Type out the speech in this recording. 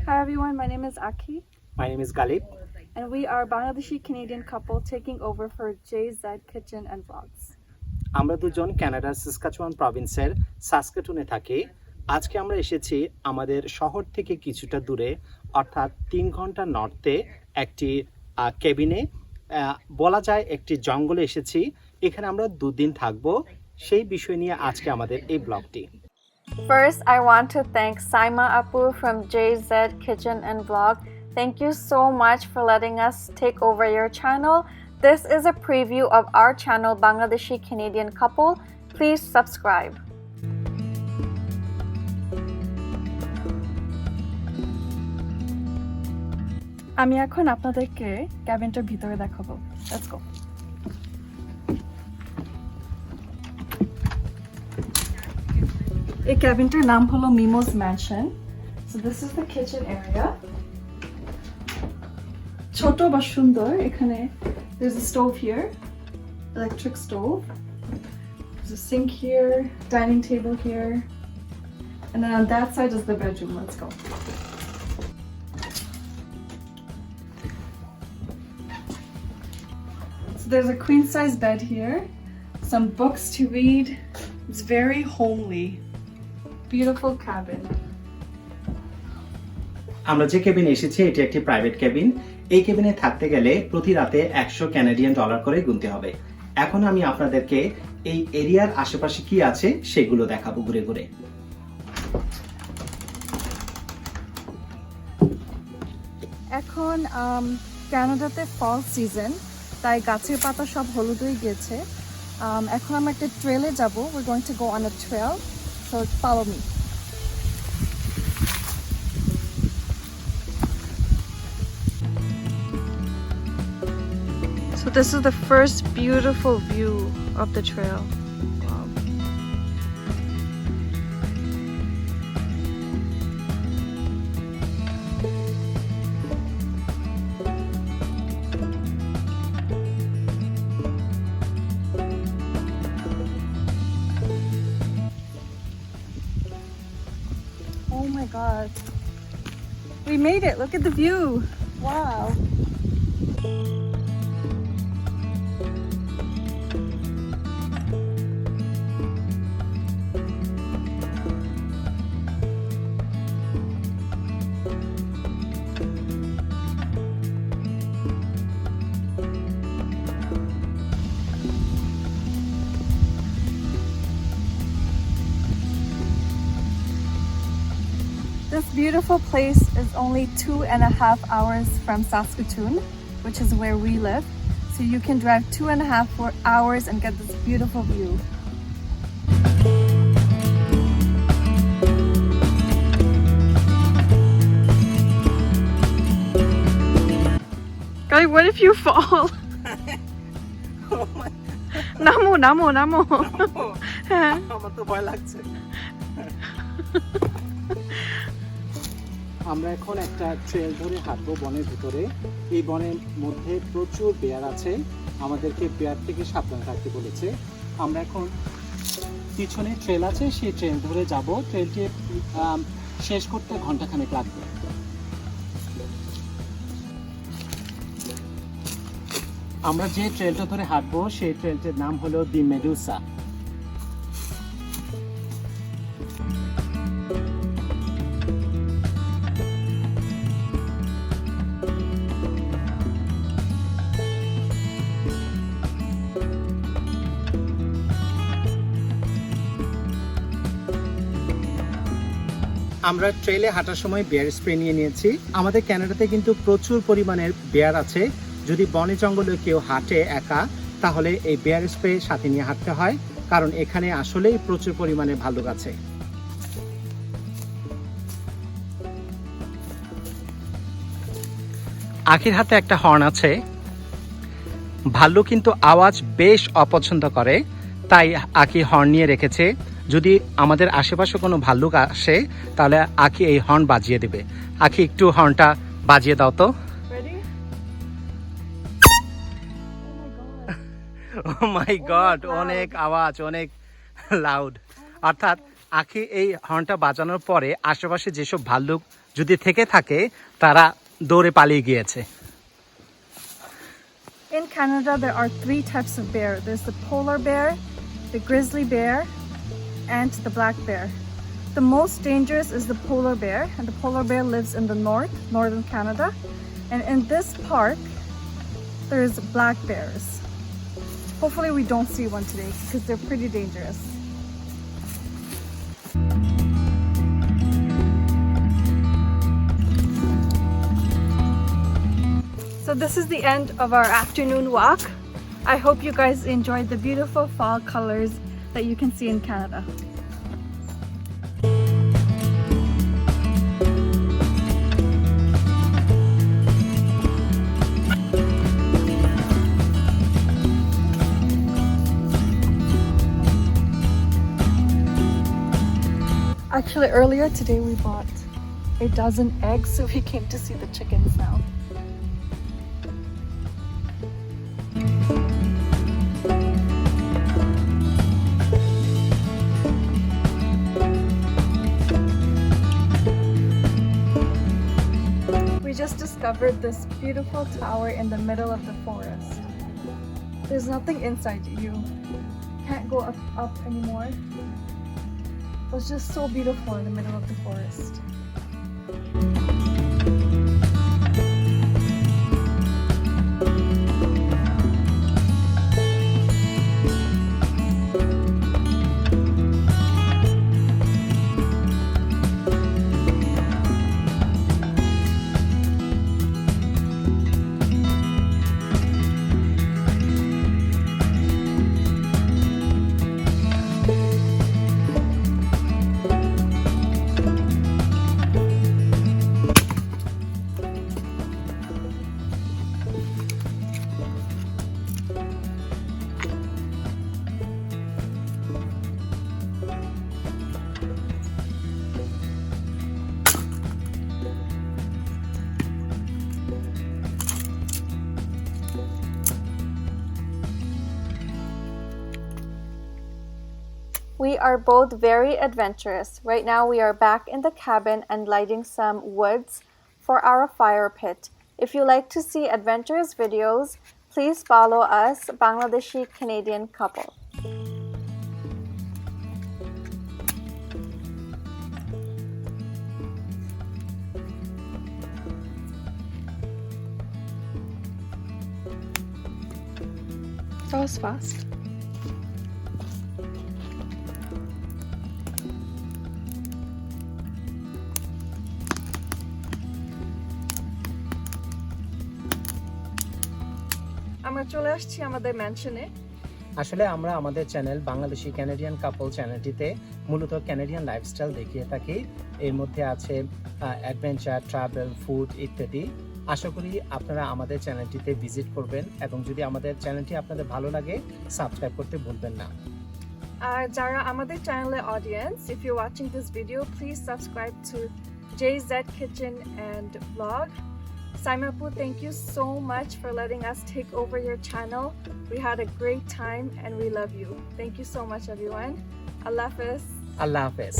Hi everyone, my name is Akhi. My name is Galib. And we are Bangladeshi Canadian couple taking over for JZ Kitchen and Vlogs. আমরা দুজন কানাডার Saskatchewan প্রভিন্সের সাসকাটুনে থাকি। আজকে আমরা এসেছি আমাদের শহর থেকে কিছুটা দূরে অর্থাৎ 3 ঘন্টা নর্থে একটি কেবিনে, বলা যায় একটি জঙ্গলে এসেছি। এখানে আমরা 2 দিন থাকব, সেই বিষয় নিয়ে আজকে আমাদের এই ব্লগটি। First, I want to thank Saima Apu from JZ Kitchen and Vlog. Thank you so much for letting us take over your channel. This is a preview of our channel, Bangladeshi Canadian Couple. Please subscribe. আমি এখন আপনাদেরকে ক্যাবিনটার ভিতরে দেখাবো। Let's go. এই ক্যাবিনটার নাম হলো Mimo's Mansion. So this is the kitchen area. ছোট বা সুন্দর। এখানে there's a stove here, electric stove. There's a sink here, dining table here, and then on that side is the bedroom. Let's go. So there's a queen size bed here, some books to read. It's very homely. Beautiful cabin. আমরা যে কেবিনে এসেছি এটি একটি private cabin. এই কেবিনে থাকতে গেলে প্রতি রাতে 100 কানাডিয়ান ডলার করে গুনতে হবে। এখন আমি আপনাদেরকে এই এরিয়ার আশেপাশে কি আছে সেগুলো দেখাবো ঘুরে ঘুরে। এখন কানাডাতে ফল সিজন, তাই গাছের পাতা সব হলুদ হয়ে গেছে। এখন আমরা একটা ট্রেলে যাব। We're going to go on a trail, so follow me. So this is the first beautiful view of the trail. Wow. Oh my God. We made it. Look at the view. Wow. This beautiful place is only 2.5 hours from Saskatoon, which is where we live. So you can drive 2.5 hours and get this beautiful view. Guy, what if you fall? Oh my. Namo, namo, namo. আমার তো ভয় লাগছে। আমরা এখন একটা trail ধরে হাঁটবো বনের ভিতরে। এই বনের মধ্যে প্রচুর বেয়ার আছে, আমাদেরকে বেয়ার থেকে সাবধান থাকতে বলেছে। আমরা এখন পিছনে ট্রেল আছে, সেই ট্রেল ধরে যাব। ট্রেলটি শেষ করতে ঘন্টাখানেক লাগবে। আমরা যে ট্রেলটা ধরে হাঁটবো সেই ট্রেলটির নাম হলো দি মেডুসা। আমরা ট্রেলে হাঁটার সময় বেয়ার স্প্রে নিয়ে নিয়েছি। আমাদের কানাডাতে কিন্তু প্রচুর পরিমাণের বেয়ার আছে। যদি বনে জঙ্গলে কেউ হাঁটে একা, তাহলে এই বেয়ার স্প্রে সাথে নিয়ে হাঁটতে হয়, কারণ এখানে আসলেই প্রচুর পরিমাণে ভাল্লুক আছে। আখির হাতে একটা হর্ন আছে। ভাল্লুক কিন্তু আওয়াজ বেশ অপছন্দ করে, তাই আখি হর্ন নিয়ে রেখেছে। যদি আমাদের আশেপাশে কোনো ভাল্লুক আসে তাহলে আখি এই হর্ন বাজিয়ে দেবে। আখি একটু হর্নটা বাজিয়ে দাও তো। Oh my God, অনেক আওয়াজ, অনেক লাউড। অর্থাৎ আখি এই হর্নটা বাজানোর পরে আশেপাশে যেসব ভাল্লুক যদি থেকে থাকে তারা দৌড়ে পালিয়ে গিয়েছে। In Canada, there are 3 types of bear. There's the polar bear, the grizzly bear, and the black bear. The most dangerous is the polar bear, and the polar bear lives in the northern Canada. And in this park, there's black bears. Hopefully we don't see one today because they're pretty dangerous. So this is the end of our afternoon walk. I hope you guys enjoyed the beautiful fall colors that you can see in Canada. Actually, earlier today we bought a dozen eggs, so we came to see the chickens now. We just discovered this beautiful tower in the middle of the forest. There's nothing inside. You can't go up anymore. It was just so beautiful in the middle of the forest. We are both very adventurous. Right now we are back in the cabin and lighting some woods for our fire pit. If you like to see adventurous videos, please follow us, Bangladeshi Canadian couple. That was fast. আমরা চলে আসছি আমাদের ম্যানশনে। আসলে আমরা আমাদের channel Bangladeshi Canadian কাপল চ্যানেলটিতে মূলত Canadian lifestyle দেখিয়ে থাকি। এর মধ্যে আছে অ্যাডভেঞ্চার, ট্রাভেল, ফুড ইত্যাদি। আশা করি আপনারা আমাদের চ্যানেলটিতে ভিজিট করবেন এবং যদি আমাদের চ্যানেলটি আপনাদের ভালো লাগে সাবস্ক্রাইব করতে ভুলবেন না। আর যারা আমাদের চ্যানেলে audience, if you're watching this video, please subscribe to JZ Kitchen and Vlog. Saimapu, thank you so much for letting us take over your channel. We had a great time and we love you. Thank you so much, everyone. Allah Hafiz. Allah Hafiz.